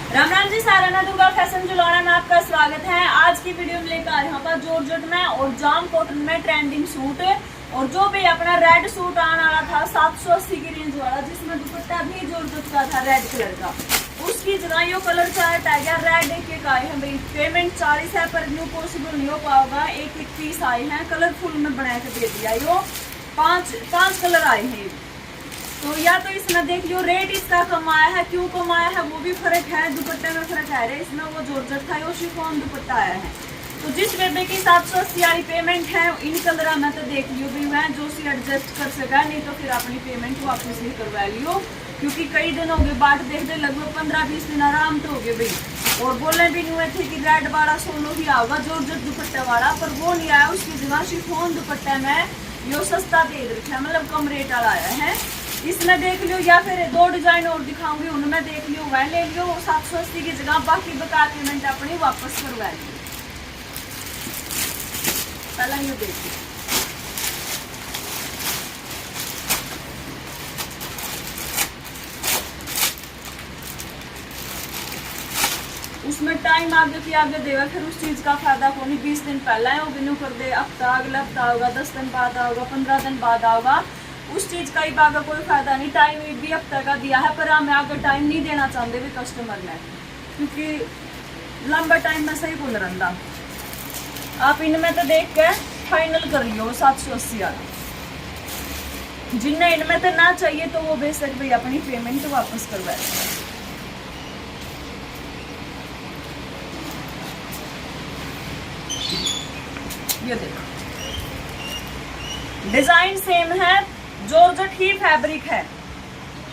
Ram Ram ji, साराना Durga fashion Julana में आपका स्वागत है। आज की वीडियो में लेकर यहाँ पर जॉर्जेट में और जाम कॉटन में ट्रेंडिंग सूट और जो भी अपना रेड सूट आने वाला था 780 की रेंज वाला, जिसमें दुपट्टा भी जॉर्जेट का था रेड कलर का, उसकी जगह यो कलर चार्ट आ गया रेड एक आए हैं भाई। पेमेंट 40 है पर न्यू पॉसिबल नहीं हो पाएगा। एक पीस आए हैं, कलरफुल में बना के दे दिया। यो पांच कलर आए हैं। तो या तो इसमें देख लियो रेट इसका कम आया है, क्यों कम आया है वो भी फर्क है, दुपट्टे में फर्क आ रहा है। इसमें वो जॉर्जेट था, यो शिफॉन दुपट्टा आया है। तो जिस बेबे की 780 वाली पेमेंट है इन कलर में तो देख लियो भी मैं जो सी एडजस्ट कर सका, नहीं तो फिर अपनी पेमेंट वापस ही करवा लियो, क्योंकि कई दिन हो गए बाट देखते, लगभग 15-20 दिन आराम तो हो गए भाई। और बोलने भी नहीं हुए थे कि रेड वाला सोलो ही आएगा जॉर्जेट दुपट्टे वाला, पर वो नहीं आया। उसकी जगह शिफॉन दुपट्टे में यो सस्ता दे रखा है, मतलब कम रेट वाला आया है। इसमें देख लियो, या फिर दो डिजाइन और दिखाऊंगी, उनमें देख लियो वह ले लियो 780 की जगह, बाकी बता पेमेंट अपनी वापस करवा लियो। पहला ये देखिए, उसमें टाइम आगे की आगे देगा, फिर उस चीज का फायदा को नहीं। 20 दिन पहला है वो बिनू कर दे, हफ्ता अगला हफ्ता होगा, 10 दिन बाद होगा, 15 दिन बाद होगा, उस चीज का ही बागा कोई फायदा नहीं। टाइम भी हफ्ते का दिया है, पर हमें आगे टाइम नहीं देना चाहते भी कस्टमर ने, क्योंकि लंबा टाइम में सही बोल रहा। आप इनमें तो देख के फाइनल कर लियो 780 वाला। जिन्हें इनमें तो ना चाहिए तो वो बेशक भाई अपनी पेमेंट वापस करवाए। ये देखो डिजाइन सेम है, जॉर्जेट ही फैब्रिक है।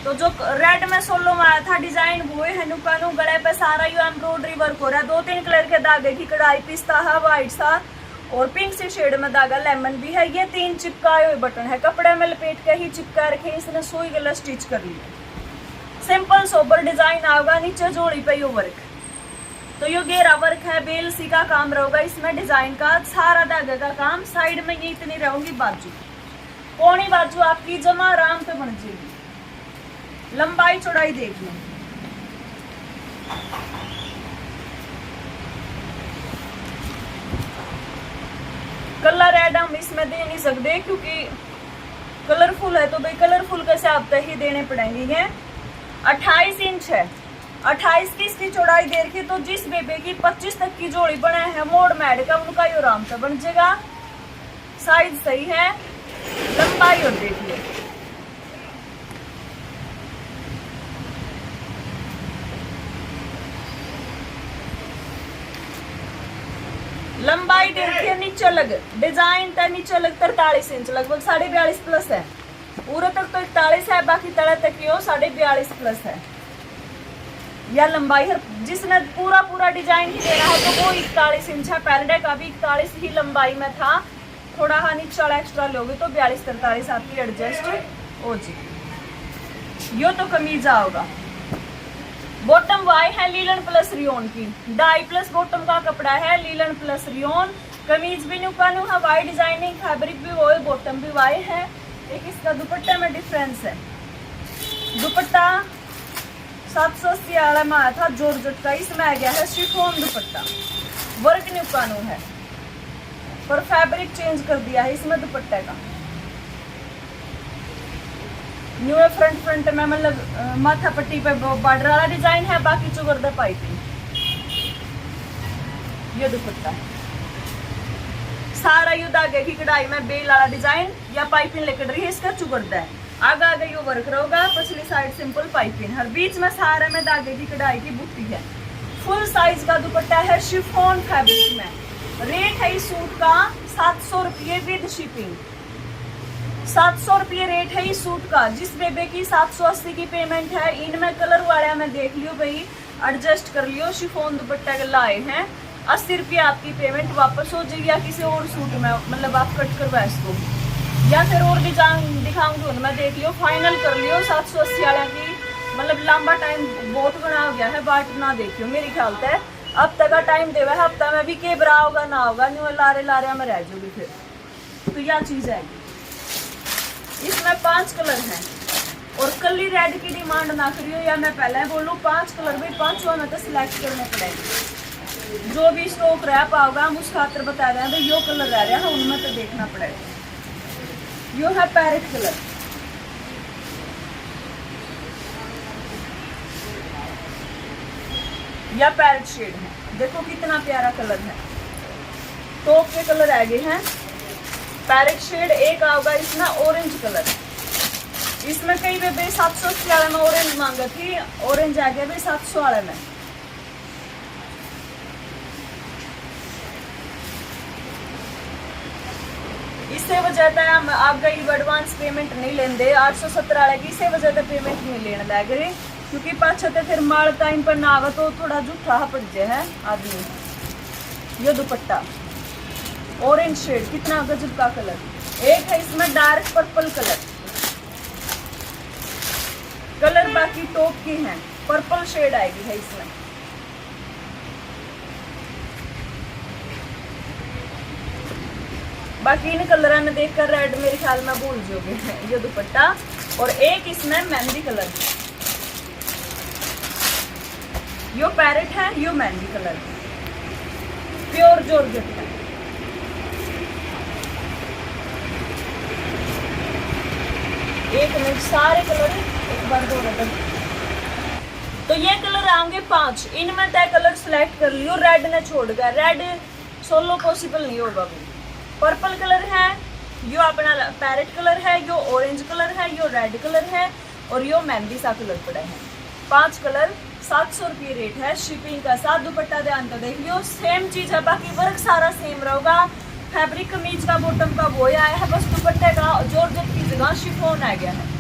तो जो रेड में सोलो में आया था डिजाइन वो है, नुकानू गले पे सारा यू एम्ब्रॉयडरी वर्क हो रहा है। 2-3 कलर के धागे की कढ़ाई, पिस्ता है, व्हाइट सा और पिंक से शेड में धागा लेमन भी है। ये 3 चिपकाए हुए बटन है, कपड़े में लपेट के ही चिपका रखे, इसने सुई गला स्टिच कर लिया। सिंपल सोबर डिजाइन आएगा, नीचे जोड़ी पे यो वर्क। तो यो घेरा वर्क है, बेल सी का काम रहेगा इसमें डिजाइन का, सारा धागे का काम। साइड में ये इतनी रहूंगी बाजू, कोनी बाजू आपकी जमा आराम पे बन जाएगी। लंबाई चौड़ाई देख लो, कलर ऐड हम इसमें दे नहीं सकते, क्योंकि कलरफुल है तो भाई कलरफुल के हिसाब से ही देने पड़ेंगे। 28 इंच है, 28 की इसकी चौड़ाई दे रखी। तो जिस बेबे की 25 तक की जोड़ी बने हैं मोड़ मैड का, उनका ये आराम से बन जाएगा। साइज सही है, लंबाई और देख लो, लंबाई दे रखी है। नीचे लग डिजाइन तक नीचे लग 43 इंच, लगभग 42.5 प्लस है। पूरे तक तो 41 है, बाकी तले तक की 42.5 प्लस है। या लंबाई है, जिसने पूरा डिजाइन ही देना है तो वो 41 इंच है। पहले का भी 41 ही लंबाई में था, थोड़ा हाँ नीचे वाला एक्स्ट्रा लोगे तो 42-43 आपकी एडजस्ट हो जी। यो तो कमीज आओगा। बॉटम वाई है लीलन प्लस रियोन की, 2.5 प्लस बॉटम का कपड़ा है, लीलन प्लस रियोन। कमीज भी नुकानू है, वाई डिजाइनिंग, फैब्रिक भी वो, बॉटम भी वाई है। एक इसका दुपट्टे में डिफरेंस है। दुपट्टा 780 वाला में आया था जॉर्जेट का, इसमें आ गया है शिफॉन दुपट्टा। वर्क नुकानू है पर फैब्रिक चेंज कर दिया है इसमें दुपट्टे का। न्यू फ्रंट में मतलब माथा पट्टी पे बॉर्डर वाला डिजाइन है, बाकी चुगरदा पाइपिंग। ये दुपट्टा है, सारा यू धागे की कढ़ाई में बेल वाला डिजाइन या पाइपिंग लेकर रही है, इसका चुगरदा है। आगे यू वर्क रहेगा, पिछली साइड सिंपल पाइपिंग, हर बीच में सारे में धागे की कढ़ाई की बुट्टी है। फुल साइज का दुपट्टा है शिफॉन फैब्रिक में। रेट है इस सूट का 700 रुपये विद शिपिंग। 700 रुपये रेट है इस सूट का। जिस बेबे की 780 की पेमेंट है, इनमें कलर वाले में देख लियो भाई, एडजस्ट कर लियो। शिफॉन दुपट्टा के लाए हैं, 80 रुपये आपकी पेमेंट वापस हो जाएगी। या किसी और सूट में मतलब आप कट करवा इसको, या फिर और डिजाइन दिखाऊंगी उनमें देख लियो, फाइनल कर लियो। 780 वाला की मतलब लंबा टाइम बहुत बना हो गया है, बाट ना देखियो मेरे ख्याल से अब तक का टाइम देवा है, हफ्ता में भी के बरा होगा ना होगा, न्यू लारे में रह जाओगी फिर। तो यह चीज है, इसमें 5 कलर हैं। और कली रेड की डिमांड ना करियो, या मैं पहले बोलूँ 5 कलर भाई 5 में तो सिलेक्ट करने पड़ेंगे। जो भी स्टॉक रह पाओगा हम उस खातर बता रहे हैं भाई यो कलर रह रहा है उनमें तो देखना पड़ेगा। यो है पैरेट कलर, या पैरेट शेड है, देखो कितना प्यारा कलर है। टॉप के कलर आ गए हैं पैरेट शेड। एक आओगा इसमें ऑरेंज कलर, इसमें कई बेबे 780 वाले में ऑरेंज मांगा थी, ऑरेंज आ गया भाई 700 वाले में। इससे वजह से हम आपका एडवांस पेमेंट नहीं लेंगे 870 वाले की, इसे वजह से पेमेंट नहीं लेने लग रहे क्योंकि पाछे फिर माल टाइम पर ना आवे तो थोड़ा झूठा पड़ जाए है आदमी। ये दुपट्टा ऑरेंज शेड, कितना गजब का कलर। एक है इसमें डार्क पर्पल कलर, कलर बाकी टॉप की हैं, पर्पल शेड आएगी है इसमें। बाकी इन कलर ने देखकर रेड मेरे ख्याल में भूल जाओगे। ये दुपट्टा, और एक इसमें मेहंदी कलर, यो पैरेट है, यो मेहंदी कलर, प्योर जॉर्जेट है। एक मिनट, सारे कलर एक बार दो रहे। तो ये कलर आएंगे 5, इनमें तय कलर सिलेक्ट कर लियो। रेड ने छोड़ गया, रेड सोलो पॉसिबल नहीं होगा। पर्पल कलर है, यो अपना पैरेट कलर है, यो ऑरेंज कलर है, यो रेड कलर है और यो मेहंदी सा कलर पड़ा है। 5 कलर, 700 रुपये रेट है शिपिंग का साथ। दुपट्टा ध्यान तो देख लियो, सेम चीज है, बाकी वर्क सारा सेम रहेगा। फैब्रिक कमीज का बॉटम का वो आया है, बस दुपट्टे का जॉर्जेट की जगह शिफॉन आ गया है।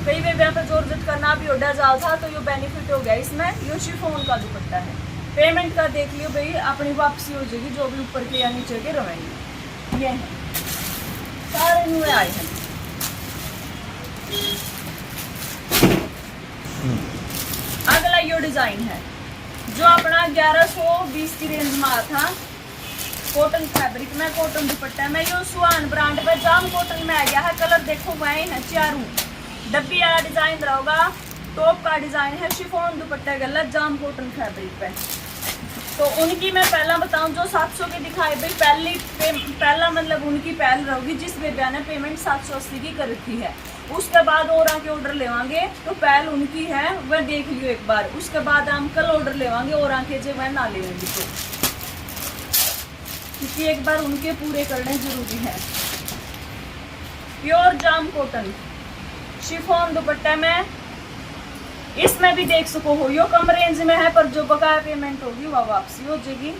कई वे यहाँ पे जॉर्जेट का ना भी ऑर्डर जाओ था तो ये बेनिफिट हो गया इसमें। यो शिफॉन का दुपट्टा है। पेमेंट का देख लियो भाई, अपनी वापसी हो जाएगी जो भी ऊपर के या नीचे के रहेंगे। ये है सारे न्यू आए हैं। अगला यो डिजाइन है जो अपना 1120 की रेंज में आया था, कॉटन फैब्रिक में, कॉटन दुपट्टा में। यो सुहान ब्रांड पे जाम कॉटन में आ गया है। कलर देखो वही है, चारों डब्बी वाला डिजाइन रहेगा। टॉप का डिजाइन है, शिफॉन दुपट्टा गलत जाम कॉटन फैब्रिक पे। तो उनकी मैं पहला बताऊं, जो 700 की दिखाई भाई पहला मतलब उनकी पहल रहेगी जिस बेबिया ने पेमेंट 780 की कर रखी है। उसके बाद और आके ऑर्डर लेवांगे तो पहल उनकी है, वह देख लियो एक बार। उसके बाद हम कल ऑर्डर लेवांगे और आके जो वह ना लेंगे तो, क्योंकि एक बार उनके पूरे करने जरूरी है। प्योर जाम कॉटन शिफॉन दुपट्टा में, इसमें भी देख सको हो यो कम रेंज में है, पर जो बकाया पेमेंट होगी वह वापसी हो जाएगी।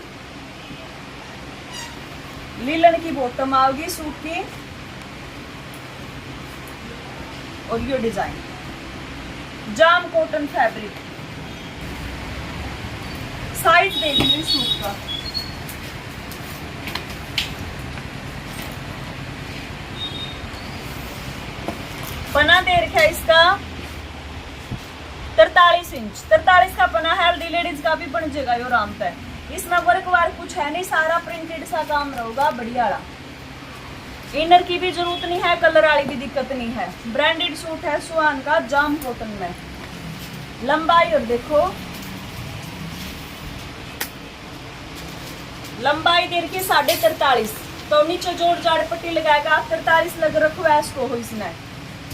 लीलन की बॉटम आओगी सूट की, और यो डिजाइन जाम कॉटन फैब्रिक। साइज देख लीजिए सूट का, पना दे रखा है इसका 43 इंच। 43 का पना है, हल्दी लेडीज का भी बन जाएगा यो आराम पे। इसमें वर्क वार कुछ है नहीं, सारा प्रिंटेड सा काम रहेगा बढ़िया वाला। इनर की भी जरूरत नहीं है, कलर वाली भी दिक्कत नहीं है। ब्रांडेड सूट है सुहान का जाम कॉटन में। लंबाई और देखो, लंबाई दे रखी 43.5, तो नीचे जोड़ जाड़ पट्टी लगाएगा। 43 लग रखो ऐसको हो, इसमें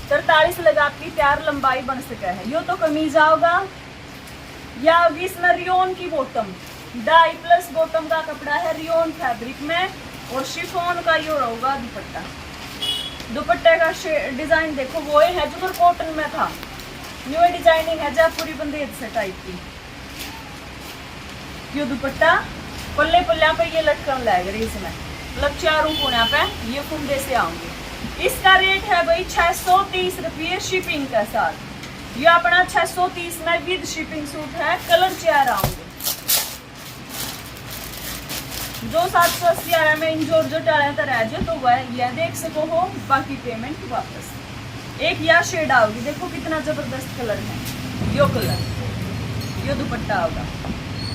43 लगा की तैयार लंबाई बन सका है। यो तो कमीज आओगा, या होगी इसमें रियोन की बॉटम, 2.5+ बॉटम का कपड़ा है रियोन फैब्रिक में, और शिफॉन का यो रहेगा दुपट्टा। दुपट्टे का डिजाइन देखो वो है जो कॉटन में था, न्यू डिजाइनिंग है जयपुरी बंदेज से टाइप की। यो दुपट्टा पल्ले पल्ला पे ये लटकन लग रही इसमें, मतलब चारों कोना पे ये कुंडे से आऊंगे। इसका रेट है भाई 630 रुपये शिपिंग के साथ। ये अपना 630 में विद शिपिंग सूट है। कलर 4 आऊंगे, जो 780 आ रहा है में इंजोर जो टाला रह जाए तो वह यह देख सको हो, बाकी पेमेंट वापस। एक यह शेड आओगी, देखो कितना जबरदस्त कलर है। यो कलर, यो दुपट्टा होगा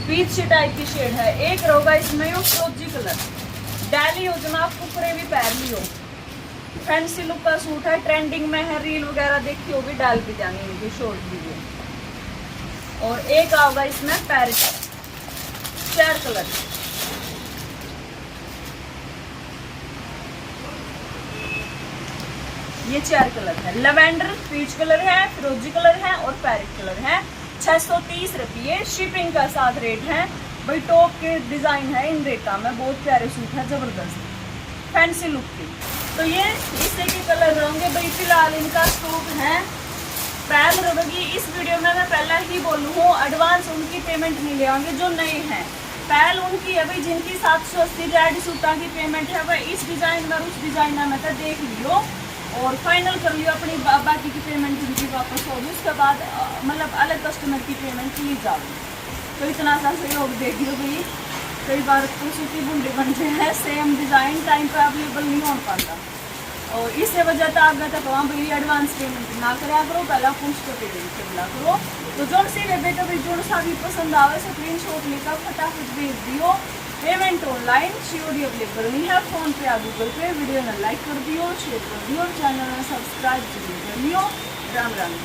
पीच टाइप की शेड है। एक रहेगा इसमें यो फ्रोजी कलर, डेली हो जना आप कुपरे भी पहन लियो। फैंसी लुक का सूट है, ट्रेंडिंग में है, रील वगैरह देखी होगी, डाल भी जानी होगी शॉर्ट वीडियो। और एक आओगा इसमें पैरेट 4 कलर, ये 4 कलर है, लेवेंडर, पीच कलर है, फिरोजी कलर है और पैरेट कलर है। 630 रुपये शिपिंग का साथ रेट है भाई। टॉप के डिजाइन है इन रेटा में, बहुत प्यारे सूट है, जबरदस्त फैंसी लुक की। तो ये इससे के कलर रहेंगे भाई। फिलहाल इनका स्टॉक है, पहल रहेगी इस वीडियो में मैं पहले ही बोलूँ हूँ, एडवांस उनकी पेमेंट नहीं लेंगे जो नए हैं। पहल उनकी है भाई जिनकी 780 रेड सूटा की पेमेंट है, वह इस डिजाइन में उस डिजाइन में तो देख लियो और फाइनल कर लियो अपनी। बाकी की पेमेंट जिनकी वापस होगी उसके बाद मतलब अलग कस्टमर की पेमेंट ली जाओगी। तो इतना सा सहयोग दे दियो भाई। कई बार सूती बुंडे बनते हैं, सेम डिजाइन टाइम पर अवेलेबल नहीं हो पाता और इस वजह तक आगे तक वहाँ भाई एडवांस पेमेंट ना कराया करो, पहला पूछ कर के बोला करो। तो जो सी वे तो भाई जो सा भी पसंद आवे स्क्रीनशॉट लेकर फटाफट भेज दियो। पेमेंट ऑनलाइन, सीओडी अवेलेबल नहीं है, फोन पे या गूगल पे। वीडियो में लाइक कर दियो, शेयर कर दियो, चैनल में सब्सक्राइब जरूर कर लियो। राम राम।